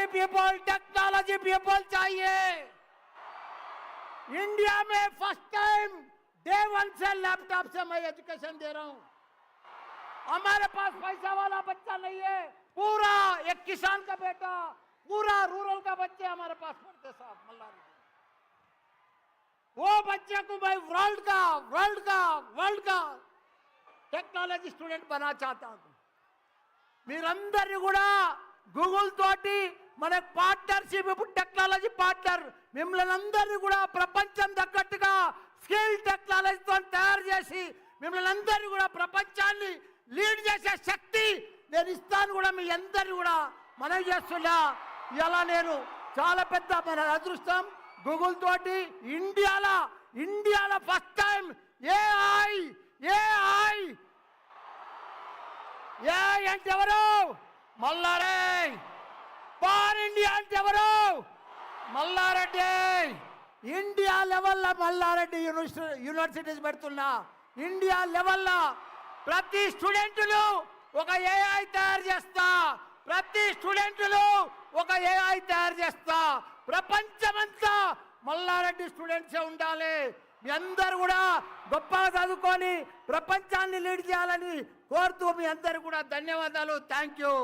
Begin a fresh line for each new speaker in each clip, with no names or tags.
Technology people चाहिए। India में first time day 1 से लैपटॉप से मैं एजुकेशन दे रहा हूं। हमारे पास पैसा वाला बच्चा नहीं है, पूरा एक किसान का बेटा, पूरा रूरल का बच्चे हमारे पास पढ़ते साहब मल्लारी। वो बच्चे को मैं वर्ल्ड का టెక్నాలజీ స్టూడెంట్ బనా చాతా హూं। మీరందరూ కూడా గూగుల్ తోటి మన పార్ట్నర్షిప్, ఇప్పుడు టెక్నాలజీ పార్ట్నర్, మిమ్మల్ని అందరినీ కూడా ప్రపంచం తగ్గట్టుగా స్కిల్ టెక్నాలజీతో తయారు చేసి మిమ్మల్ని అందరినీ కూడా ప్రపంచాన్ని లీడ్ చేసే శక్తి నేను ఇస్తాను కూడా మీ అందరినీ కూడా మనవి చేస్తున్నా। ఇలా నేను చాలా పెద్ద మన అదృష్టం గూగుల్ తోటి ఇండియాలో ఫస్ట్ టైం ఏఐ అంటే ఎవరు? మల్లారెడ్డి। పాన్ ఇండియా అంటే ఎవరు? మల్లారెడ్డి। ఇండియా లెవెల్లో మల్లారెడ్డి యూనివర్సిటీస్ పెడుతున్నా। ఇండియా లెవెల్లో ప్రతి స్టూడెంట్లు ఒక ఏఐ తయారు చేస్తా, ప్రతి స్టూడెంట్లు ఒక ఏఐ తయారు చేస్తా। ప్రపంచమంతా మల్లారెడ్డి స్టూడెంట్సే ఉండాలి। మీ అందరూ కూడా గొప్పగా చదువుకొని ప్రపంచాన్ని లీడ్ చేయాలని కోరుతూ మీ అందరూ కూడా ధన్యవాదాలు। Thank you.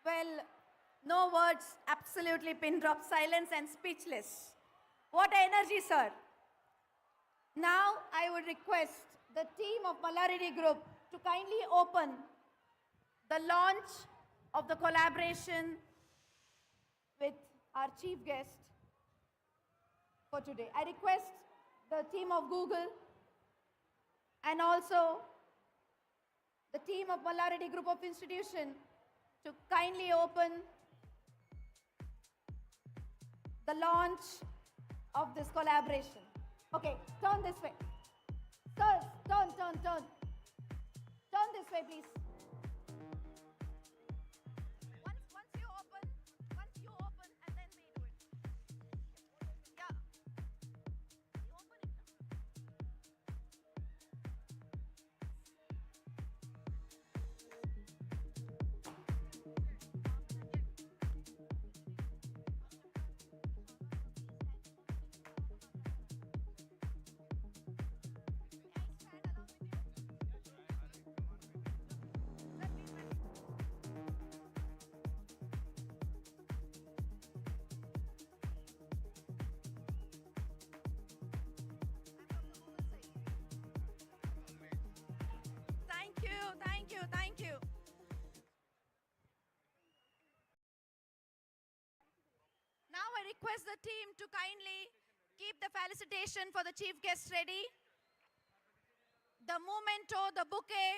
Well, no words, absolutely pin drop silence and speechless. What energy, sir. Now I would request the team of Mallareddy Group to kindly open the launch of the collaboration with our chief guest for today. I request the team of Google and also the team of Mallareddy Group of Institution to kindly open the launch of this collaboration. Okay, turn this way. Sir, turn. Turn this way, please. Once you open, and then we do it. Yeah. You open it now. Thank you. Now I request the team to kindly keep the felicitation for the chief guest ready. The memento, the bouquet.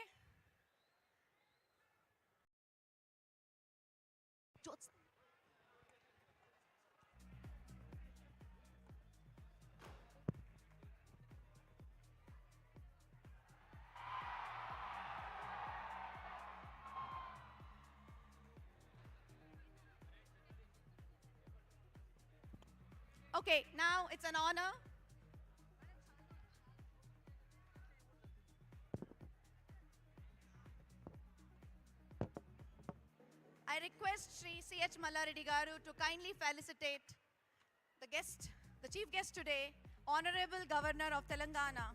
Okay, now it's an honor. I request Shri C.H. Mallareddy Garu to kindly felicitate the chief guest today, Honorable Governor of Telangana.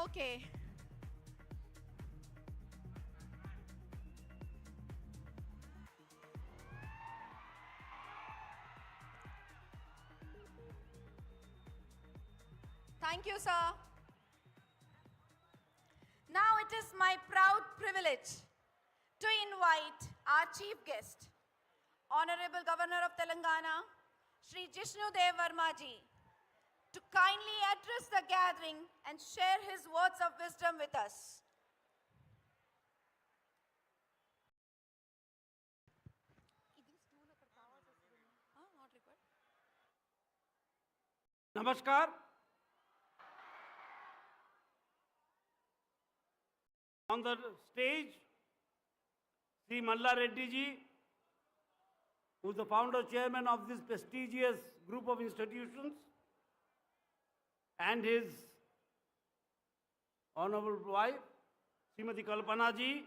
Okay. Thank you, sir. Now it is my proud privilege to invite our chief guest, Honorable Governor of Telangana, Shri Jishnu Dev Verma ji to kindly address the gathering and share his words of wisdom with us.
Namaskar. On the stage, Sri Malla Reddy ji, who is the founder chairman of this prestigious group of institutions, and his honorable wife, Srimati Kalpana ji,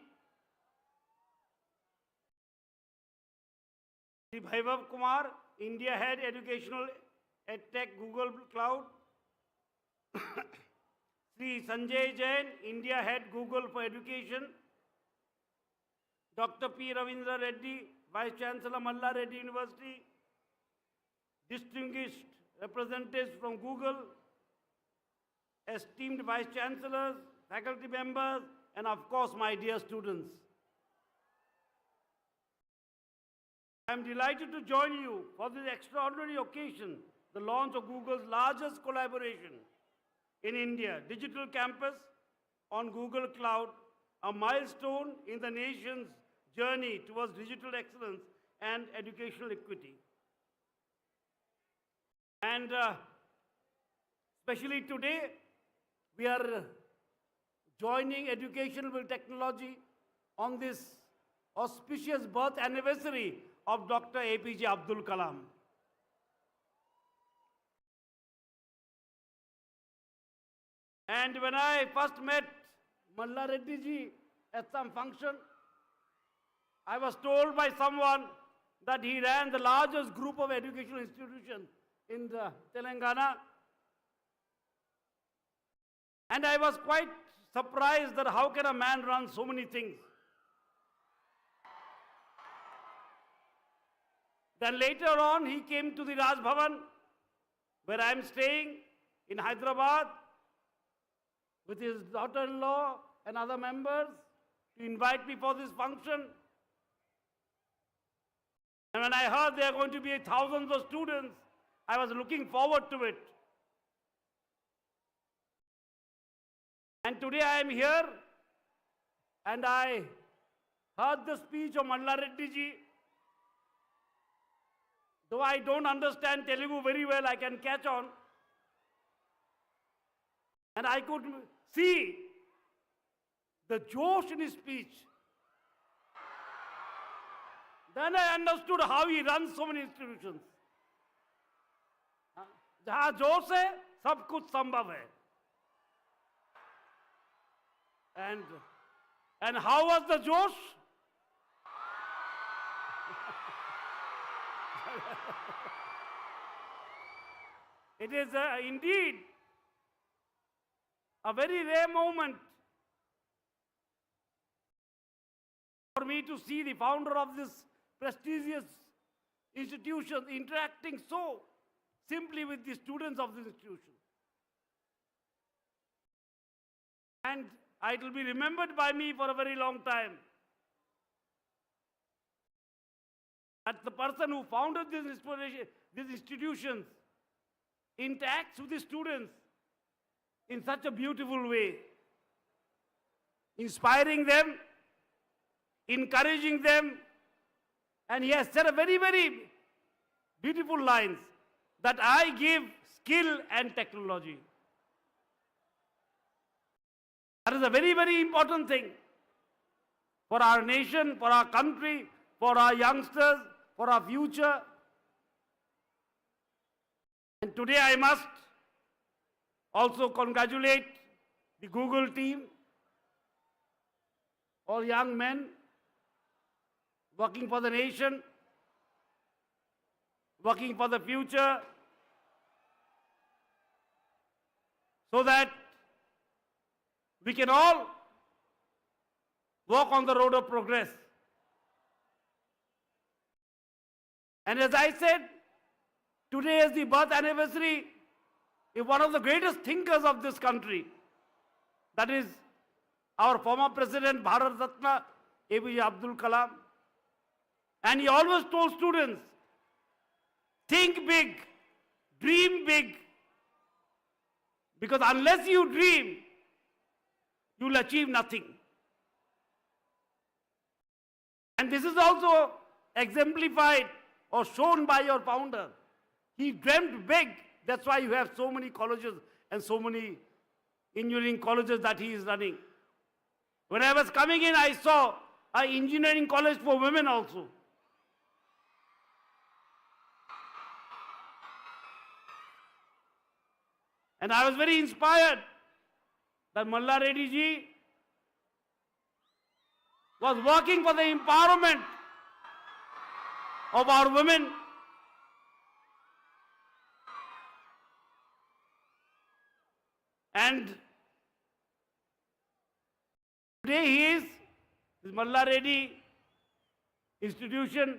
Sri Bhaibhav Kumar, India Head Educational EdTech Google Cloud, Sri Sanjay Jain, India Head Google for Education, Dr. P. Ravindra Reddy, Vice Chancellor Malla Reddy University, distinguished representatives from Google, esteemed Vice Chancellors, faculty members, and of course my dear students. I am delighted to join you for this extraordinary occasion, the launch of Google's largest collaboration in India, Digital Campus on Google Cloud, a milestone in the nation's journey towards digital excellence and educational equity. And especially today, we are joining education with technology on this auspicious birth anniversary of Dr. APJ Abdul Kalam. And when I first met Malla Reddy ji at some function, I was told by someone that he ran the largest group of educational institutions in the Telangana. And I was quite surprised that how can a man run so many things. Then later on, he came to the Raj Bhavan, where I am staying in Hyderabad, with his daughter-in-law and other members to invite me for this function. And when I heard there are going to be thousands of students, I was looking forward to it. And today I am here and I heard the speech of Malla Reddy ji. Though I don't understand Telugu very well, I can catch on. And I could see the josh in his speech. Then I understood how he runs so many institutions. जहाँ जोश है, सब कुछ संभव है. And how was the josh? It is indeed a very rare moment for me to see the founder of this prestigious institution interacting so simply with the students of this institution. And it will be remembered by me for a very long time that the person who founded these institutions interacts with the students in such a beautiful way, inspiring them, encouraging them, and he has said a very, very beautiful lines that I give skill and technology. That is a very, very important thing for our nation, for our country, for our youngsters, for our future. And today I must also congratulate the Google team, all young men working for the nation, working for the future, so that we can all walk on the road of progress. And as I said, today is the birth anniversary of one of the greatest thinkers of this country. That is our former President, Bharat Ratna, APJ Abdul Kalam. And he always told students, think big, dream big. Because unless you dream, you will achieve nothing. And this is also exemplified or shown by your founder. He dreamt big. That's why you have so many colleges and so many engineering colleges that he is running. When I was coming in, I saw an engineering college for women also. And I was very inspired that Malla Reddy ji was working for the empowerment of our women. And today this Malla Reddy institution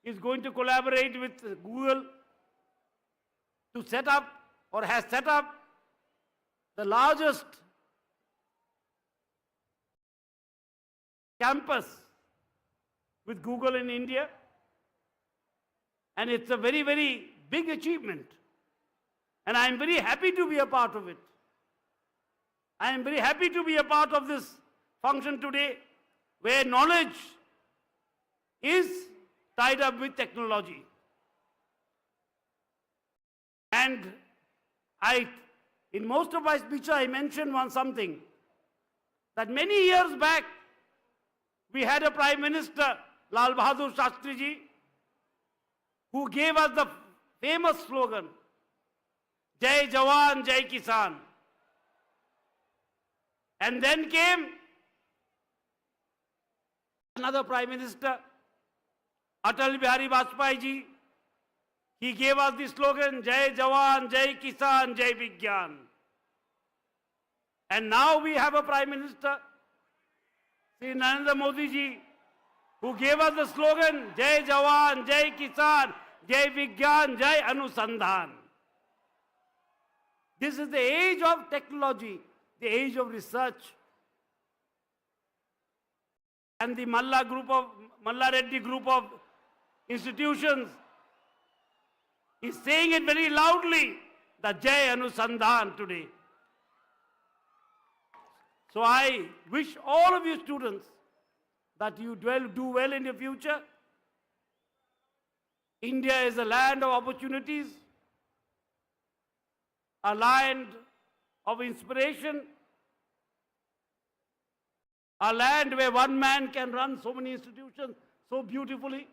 is going to collaborate with Google to set up or has set up the largest campus with Google in India. And it's a very, very big achievement. And I am very happy to be a part of it. I am very happy to be a part of this function today, where knowledge is tied up with technology. And in most of my speech, I mentioned something, that many years back, we had a Prime Minister, Lal Bahadur Shastri ji, who gave us the famous slogan, Jai Jawan, Jai Kisan. And then came another Prime Minister, Atal Bihari Vajpayee ji. He gave us the slogan, Jai Jawan, Jai Kisan, Jai Vigyan. And now we have a Prime Minister, Sri Narendra Modi ji, who gave us the slogan, Jai Jawan, Jai Kisan, Jai Vigyan, Jai Anusandhan. This is the age of technology, the age of research. And the Malla Reddy group of institutions is saying it very loudly, the Jai Anusandhan today. So I wish all of you students that you do well in the future. India is a land of opportunities, a land of inspiration, a land where one man can run so many institutions so beautifully.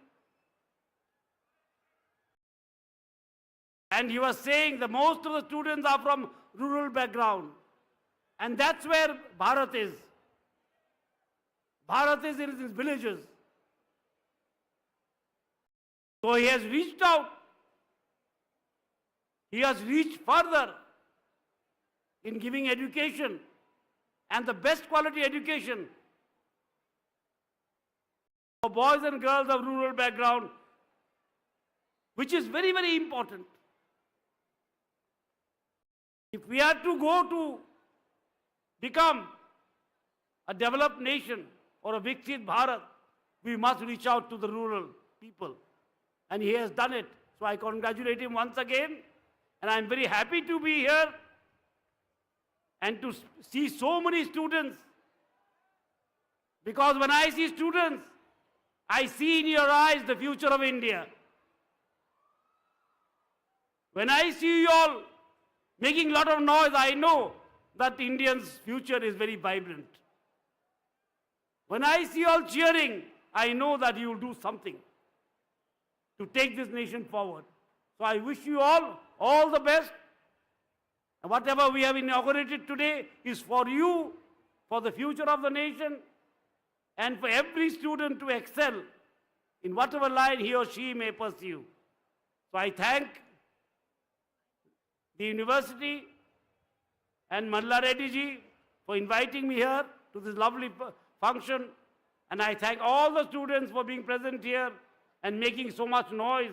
And he was saying that most of the students are from rural background. And that's where Bharat is. Bharat is in his villages. So he has reached out. He has reached further in giving education, and the best quality education for boys and girls of rural background, which is very, very important. If we are to go to become a developed nation or a Viksit Bharat, we must reach out to the rural people. And he has done it. So I congratulate him once again. And I'm very happy to be here and to see so many students. Because when I see students, I see in your eyes the future of India. When I see you all making a lot of noise, I know that Indians' future is very vibrant. When I see you all cheering, I know that you will do something to take this nation forward. So I wish you all the best. And whatever we have inaugurated today is for you, for the future of the nation, and for every student to excel in whatever line he or she may pursue. So I thank the university and Malla Reddy ji for inviting me here to this lovely function. And I thank all the students for being present here and making so much noise.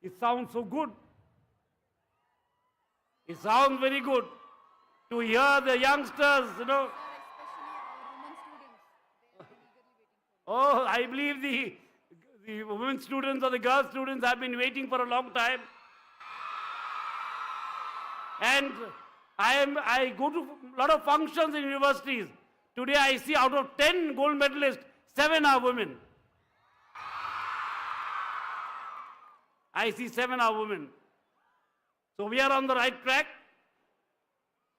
It sounds so good. It sounds very good to hear the youngsters, you know.
Especially our women students. They are eagerly waiting for
Oh, I believe the women students or the girl students have been waiting for a long time. And I go to a lot of functions in universities. Today I see out of 10 gold medalists, 7 are women. I see 7 are women. So we are on the right track.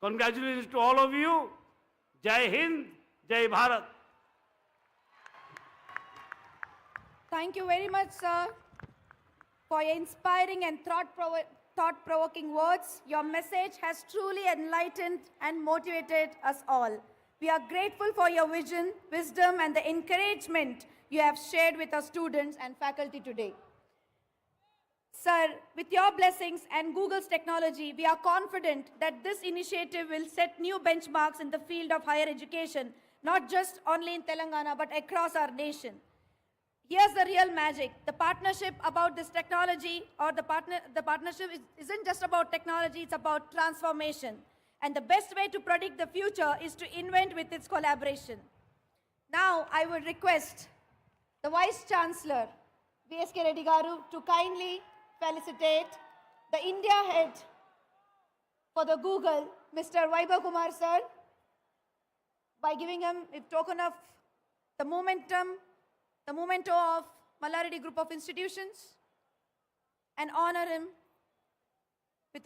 Congratulations to all of you. Jai Hind, Jai Bharat.
Thank you very much, sir, for your inspiring and thought-provoking words. Your message has truly enlightened and motivated us all. We are grateful for your vision, wisdom, and the encouragement you have shared with our students and faculty today. Sir, with your blessings and Google's technology, we are confident that this initiative will set new benchmarks in the field of higher education, not just only in Telangana, but across our nation. Here's the real magic. The partnership about this technology, or the partnership isn't just about technology, it's about transformation. And the best way to predict the future is to invent with its collaboration. Now, I would request the Vice Chancellor, V.S.K. Reddy Garu, to kindly felicitate the India head for the Google, Mr. Vaibhav Kumar sir, by giving him a token of the memento of Mallareddy Group of Institutions, and honor him